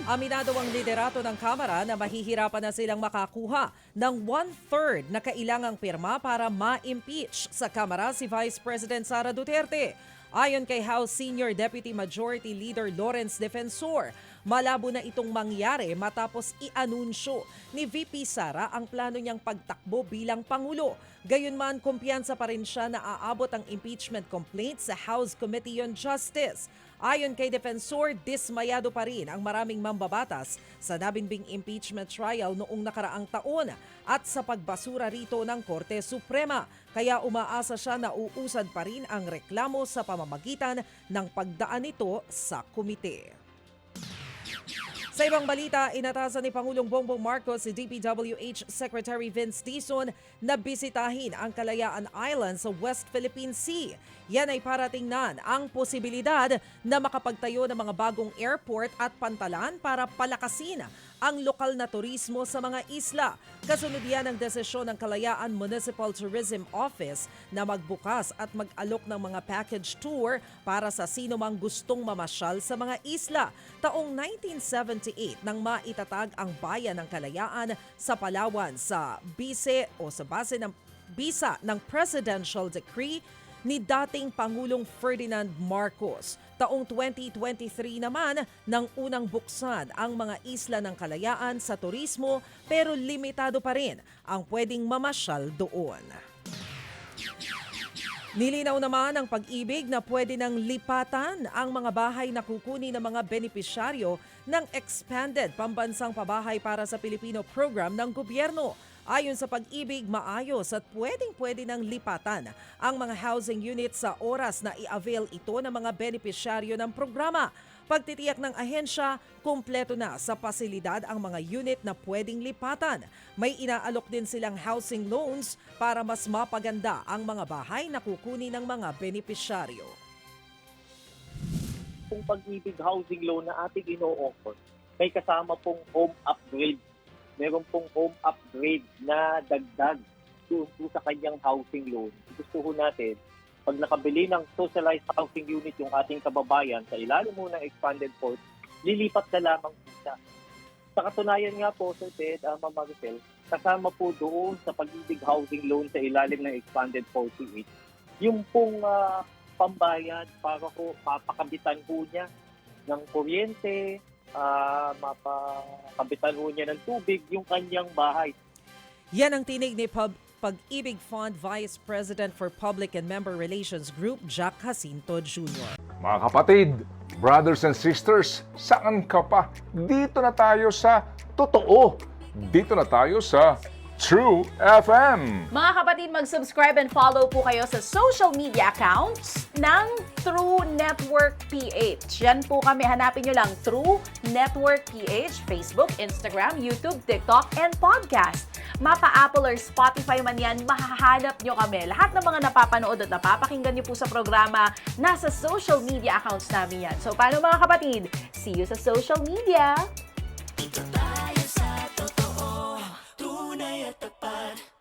Aminado ang liderato ng Kamara na mahihirapan na silang makakuha ng 1/3 na kailangang pirma para ma-impeach sa Kamara si Vice President Sara Duterte. Ayon kay House Senior Deputy Majority Leader Lawrence Defensor, malabo na itong mangyari matapos i-anunsyo ni VP Sara ang plano niyang pagtakbo bilang Pangulo. Gayunman, kumpiyansa pa rin siya na aabot ang impeachment complaint sa House Committee on Justice. Ayon kay Defensor, dismayado pa rin ang maraming mambabatas sa nabinbing impeachment trial noong nakaraang taon at sa pagbasura rito ng Korte Suprema. Kaya umaasa siya na uusad pa rin ang reklamo sa pamamagitan ng pagdaan nito sa komite. Sa ibang balita, inatasan ni Pangulong Bongbong Marcos si DPWH Secretary Vince Dizon na bisitahin ang Kalayaan Island sa West Philippine Sea. Yan ay para tingnan ang posibilidad na makapagtayo ng mga bagong airport at pantalan para palakasin ang lokal na turismo sa mga isla. Kasunod yan ang desisyon ng Kalayaan Municipal Tourism Office na magbukas at mag-alok ng mga package tour para sa sino mang gustong mamasyal sa mga isla. Taong 1978 nang maitatag ang bayan ng Kalayaan sa Palawan sa base ng Presidential Decree ni dating Pangulong Ferdinand Marcos. Taong 2023 naman nang unang buksan ang mga isla ng Kalayaan sa turismo pero limitado pa rin ang pwedeng mamasyal doon. Nilinaw naman ng Pag-ibig na pwede nang lipatan ang mga bahay na kukunin ng mga benepisyaryo ng Expanded Pambansang Pabahay para sa Pilipino program ng gobyerno. Ayon sa Pag-ibig, maayos at pwedeng-pwede nang lipatan ang mga housing units sa oras na i-avail ito ng mga benepisyaryo ng programa. Pagtitiyak ng ahensya, kumpleto na sa pasilidad ang mga unit na pwedeng lipatan. May inaalok din silang housing loans para mas mapaganda ang mga bahay na kukunin ng mga benepisyaryo. Kung Pag-ibig housing loan na ating ino-offer, may kasama pong home upgrade. Meron pong home upgrade na dagdag doon po sa kanyang housing loan. Gusto ho natin, pag nakabili ng socialized housing unit yung ating kababayan sa ilalim mo ng expanded port, lilipat na lamang siya. Sa katunayan nga po, Sir Ted, Ma'am Maricel, kasama po doon sa Pag-ibig housing loan sa ilalim ng expanded 48, yung pong pambayad para ko mapakabitan po niya ng kuryente, mapakabitan ho niya ng tubig yung kanyang bahay. Yan ang tinig ni Pag-ibig Fund Vice President for Public and Member Relations Group, Jack Jacinto Jr. Mga kapatid, brothers and sisters, saan ka pa? Dito na tayo sa totoo. Dito na tayo sa True FM. Mga kapatid, mag-subscribe and follow po kayo sa social media accounts ng True Network PH. Yan po kami. Hanapin nyo lang True Network PH, Facebook, Instagram, YouTube, TikTok, and podcast. Mapa Apple or Spotify man yan, mahahanap nyo kami. Lahat ng mga napapanood at napapakinggan nyo po sa programa, nasa social media accounts namin yan. So, paano mga kapatid? See you sa social media! Dito tayo sa totoo, tunay at tapat.